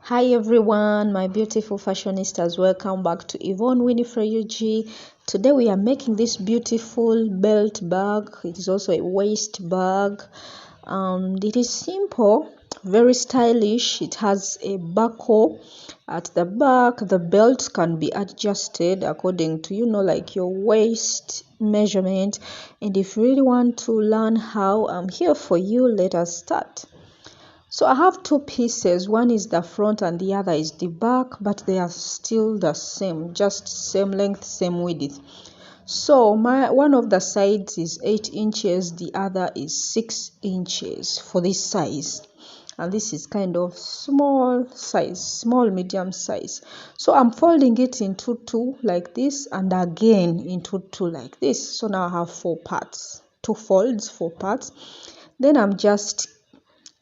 Hi everyone, my beautiful fashionistas, welcome back to Yvonne Winifred UG. Today we are making this beautiful belt bag. It is also a waist bag. It is simple, very stylish. It has a buckle at the back. The belt can be adjusted according to like your waist measurement. And if you really want to learn how, I'm here for you. Let us start. So I have two pieces, one is the front and the other is the back, but they are still the same, just same length, same width. So one of the sides is 8 inches, the other is 6 inches for this size. And this is kind of small size, small medium size. So I'm folding it into two like this and again into two like this. So now I have 4 parts, 2 folds, 4 parts. Then I'm just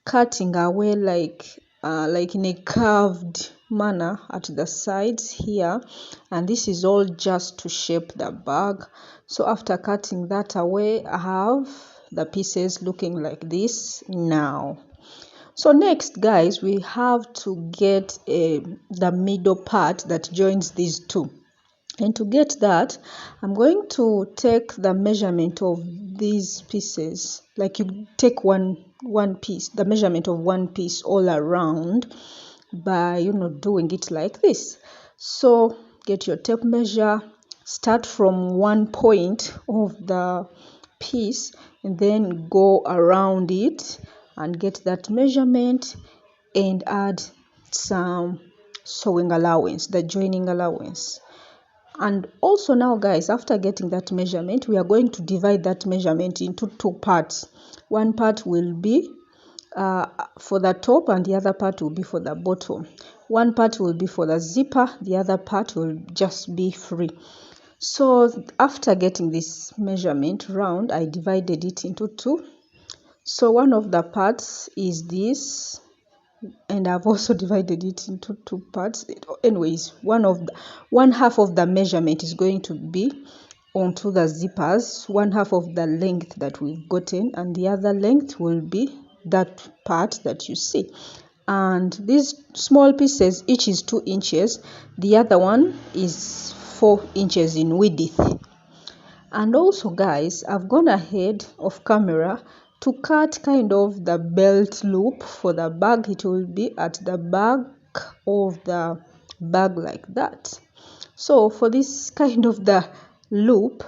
cutting away like in a curved manner at the sides here, and this is all just to shape the bag. So after cutting that away, I have the pieces looking like this now. So next, guys, we have to get the middle part that joins these two. And to get that, I'm going to take the measurement of these pieces. Like you take one piece, the measurement of one piece all around by doing it like this. So get your tape measure, start from one point of the piece and then go around it and get that measurement and add some sewing allowance, the joining allowance. And also now, guys, after getting that measurement, we are going to divide that measurement into 2 parts. One part will be for the top and the other part will be for the bottom. One part will be for the zipper, the other part will just be free. So after getting this measurement round, I divided it into 2. So one of the parts is this, and I've also divided it into 2 parts. Anyways, one half of the measurement is going to be onto the zippers, one half of the length that we've gotten, and the other length will be that part that you see. And these small pieces, each is 2 inches, the other one is 4 inches in width. And also, guys, I've gone ahead of camera to cut kind of the belt loop for the bag. It will be at the back of the bag like that. So for this kind of the loop,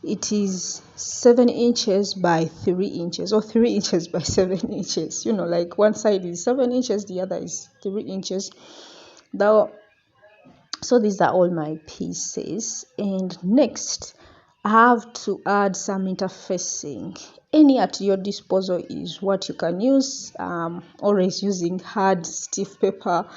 it is 7 inches by 3 inches or 3 inches by 7 inches. Like one side is 7 inches, the other is 3 inches. So these are all my pieces. And next, I have to add some interfacing. Any at your disposal is what you can use. Always using hard stiff paper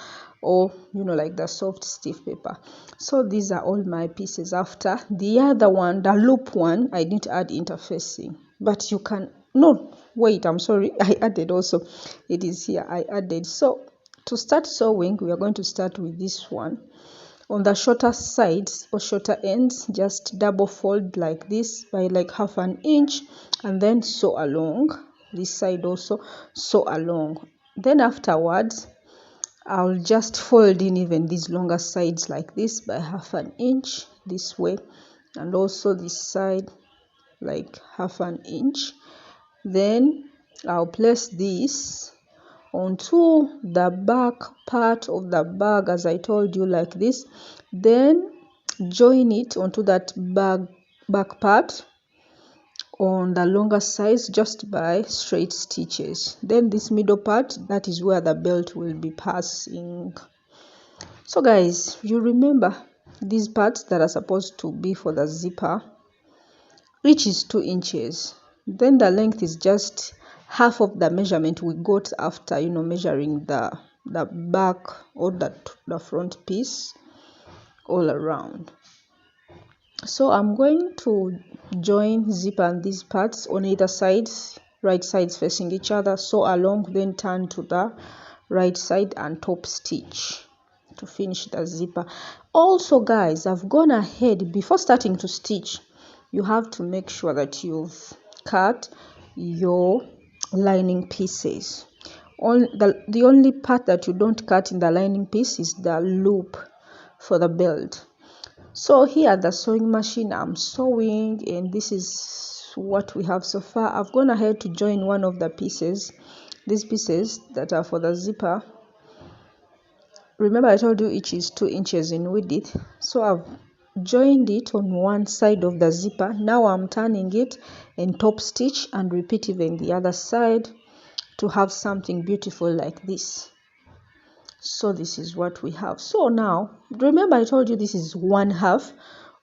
or like the soft stiff paper. So these are all my pieces. After the other one, the loop one, I didn't add interfacing, but you can I'm sorry, I added also. It is here, I added. So to start sewing, we are going to start with this one. On the shorter sides or shorter ends, just double fold like this by like half an inch and then sew along. This side also sew along. Then afterwards, I'll just fold in even these longer sides like this by half an inch this way, and also this side like half an inch. Then I'll place this onto the back part of the bag, as I told you, like this. Then join it onto that back part on the longer sides just by straight stitches. Then this middle part, that is where the belt will be passing. So guys, you remember these parts that are supposed to be for the zipper, each is 2 inches. Then the length is just half of the measurement we got after measuring the back or the front piece all around. So I'm going to join zipper and these parts on either sides, right sides facing each other, sew along, then turn to the right side and top stitch to finish the zipper. Also, guys, I've gone ahead before starting to stitch. You have to make sure that you've cut your lining pieces. the only part that you don't cut in the lining piece is the loop for the belt. So here at the sewing machine I'm sewing, and this is what we have so far. I've gone ahead to join one of the pieces, these pieces that are for the zipper. Remember I told you each is 2 inches in width, so I've joined it on one side of the zipper. Now I'm turning it and top stitch and repeat even the other side to have something beautiful like this. So this is what we have. So now remember I told you this is 1/2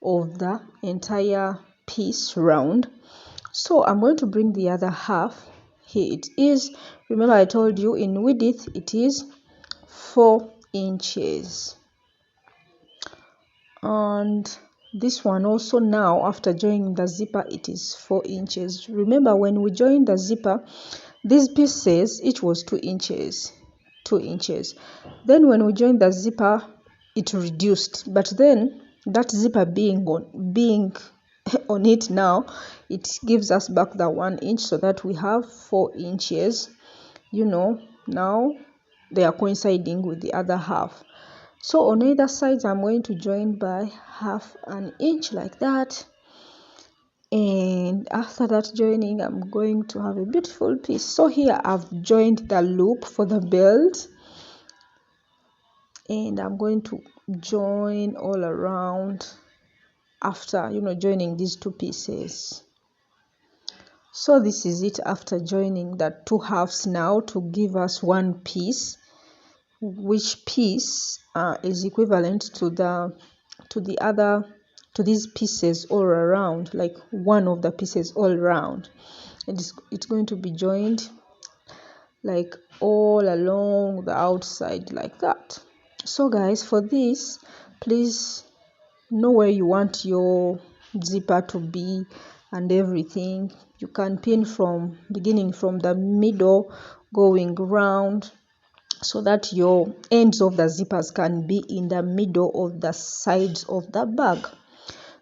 of the entire piece round, so I'm going to bring the other half. Here it is. Remember I told you in width it is 4 inches, and this one also, now after joining the zipper, it is 4 inches. Remember when we joined the zipper, these pieces each was 2 inches. Then when we joined the zipper it reduced, but then that zipper being on it now, it gives us back the 1 inch, so that we have 4 inches. Now they are coinciding with the other half. So on either sides I'm going to join by 1/2 an inch like that, and after that joining I'm going to have a beautiful piece. So here I've joined the loop for the belt, and I'm going to join all around after joining these 2 pieces. So this is it after joining the 2 halves now to give us 1 piece, which piece is equivalent to these pieces all around, like one of the pieces all around. It's going to be joined like all along the outside like that. So guys, for this, please know where you want your zipper to be and everything. You can pin from beginning from the middle going round, so that your ends of the zippers can be in the middle of the sides of the bag.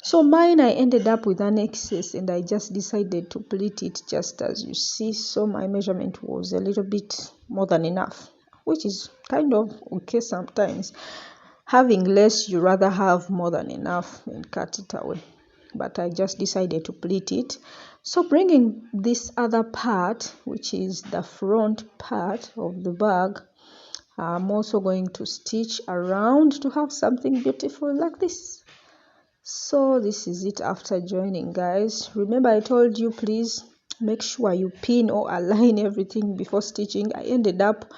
So mine, I ended up with an excess, and I just decided to pleat it just as you see. So my measurement was a little bit more than enough, which is kind of okay sometimes. Having less, you rather have more than enough and cut it away, but I just decided to pleat it. So bringing this other part, which is the front part of the bag, I'm also going to stitch around to have something beautiful like this. So this is it after joining, guys. Remember I told you, please make sure you pin or align everything before stitching. I ended up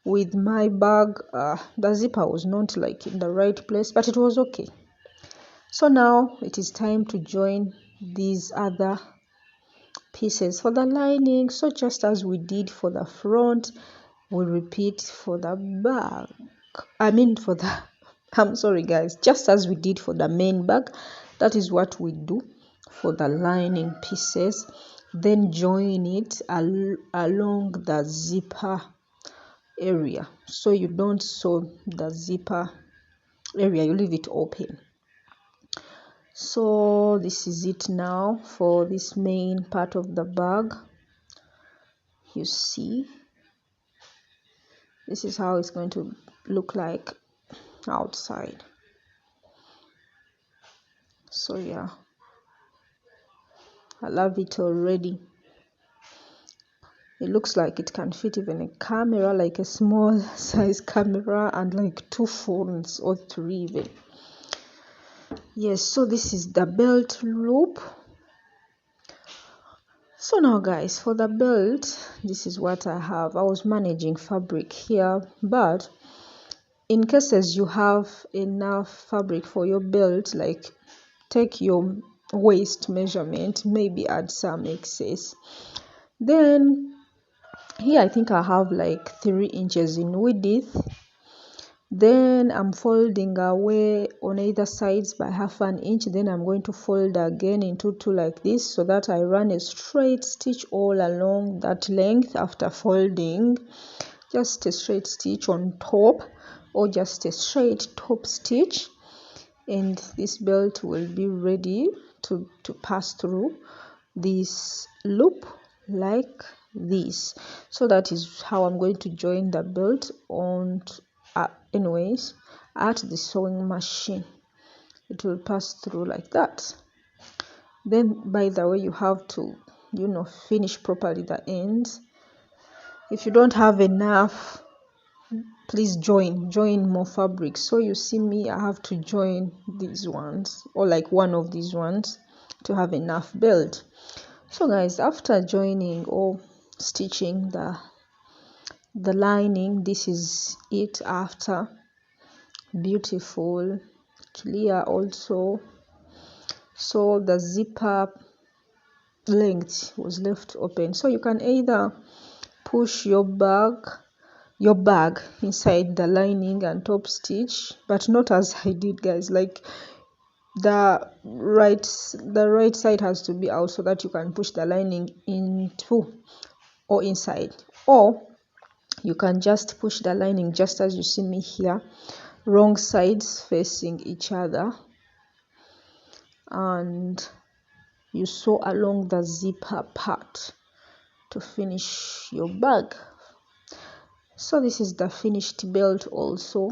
with my bag, the zipper was not like in the right place, but it was okay. So now it is time to join these other pieces for the lining. So just as we did for the front, we repeat for the back. I'm sorry guys, just as we did for the main bag, that is what we do for the lining pieces. Then join it along the zipper area, so you don't sew the zipper area, you leave it open. So this is it now for this main part of the bag. You see, this is how it's going to look like outside. So yeah, I love it already. It looks like it can fit even a camera, like a small size camera, and like 2 phones or 3 even. Yes, so this is the belt loop. So now guys, for the belt, this is what I have. I was managing fabric here, but in cases you have enough fabric for your belt, like take your waist measurement, maybe add some excess. Then here I think I have like 3 inches in width. Then I'm folding away on either sides by 1/2 an inch. Then I'm going to fold again into 2 like this, so that I run a straight stitch all along that length after folding. Just a straight stitch on top, or just a straight top stitch, and this belt will be ready to pass through this loop like this. So that is how I'm going to join the belt on anyways at the sewing machine. It will pass through like that. Then by the way, you have to finish properly the ends. If you don't have enough, please join more fabrics. So you see me, I have to join these ones, or like one of these ones, to have enough belt. So guys, after joining or stitching the lining, this is it after. Beautiful, clear also. So the zipper length was left open, so you can either push your bag inside the lining and top stitch, but not as I did, guys. Like the right side has to be out so that you can push the lining into or inside, or you can just push the lining just as you see me here, wrong sides facing each other, and you sew along the zipper part to finish your bag. So this is the finished belt also.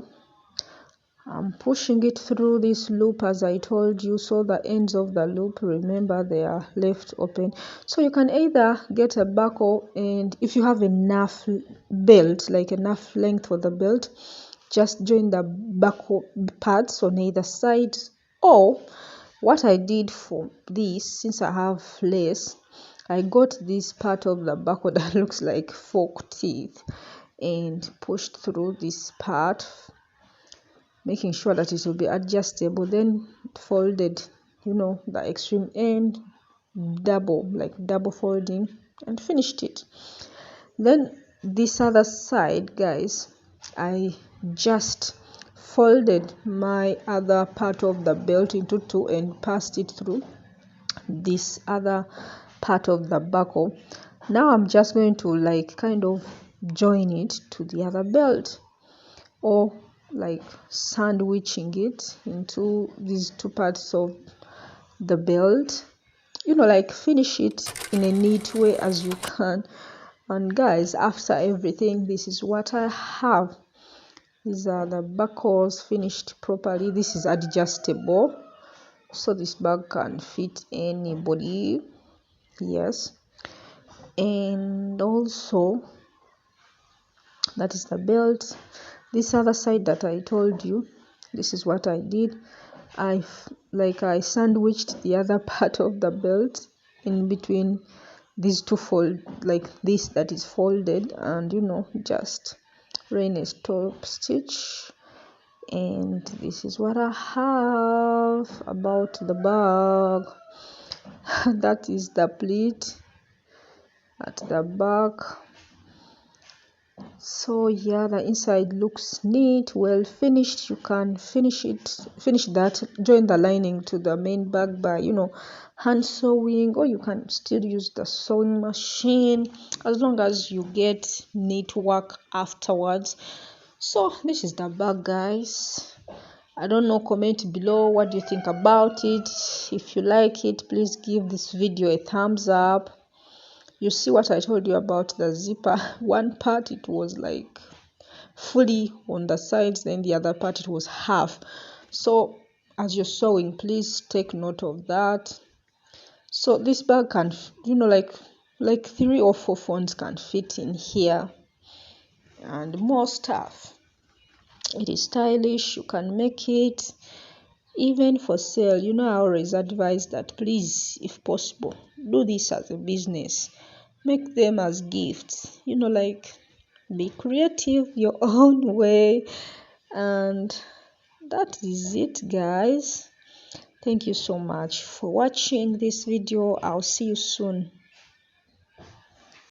I'm pushing it through this loop as I told you, so the ends of the loop, remember, they are left open. So you can either get a buckle, and if you have enough belt, like enough length for the belt, just join the buckle parts on either side. Or what I did for this, since I have lace, I got this part of the buckle that looks like fork teeth and pushed through this part, making sure that it will be adjustable, then folded the extreme end, double folding, and finished it. Then this other side, guys, I just folded my other part of the belt into two and passed it through this other part of the buckle. Now I'm just going to like kind of join it to the other belt, or like sandwiching it into these two parts of the belt, like finish it in a neat way as you can. And guys, after everything, this is what I have. These are the buckles finished properly. This is adjustable, so this bag can fit anybody. Yes. And also that is the belt. This other side that I told you, this is what I did. I sandwiched the other part of the belt in between these two fold, like this that is folded, and just rain a top stitch. And this is what I have about the bag. That is the pleat at the back. So yeah, the inside looks neat, well finished. You can finish that, join the lining to the main bag by hand sewing, or you can still use the sewing machine, as long as you get neat work afterwards. So this is the bag, guys. I don't know, comment below what do you think about it. If you like it, please give this video a thumbs up. You see what I told you about the zipper. One part it was like fully on the sides, then the other part it was half. So as you're sewing, please take note of that. So this bag can like 3 or 4 phones can fit in here, and more stuff. It is stylish. You can make it even for sale. I always advise that, please, if possible, do this as a business. Make them as gifts, like be creative your own way. And that is it, guys. Thank you so much for watching this video. I'll see you soon.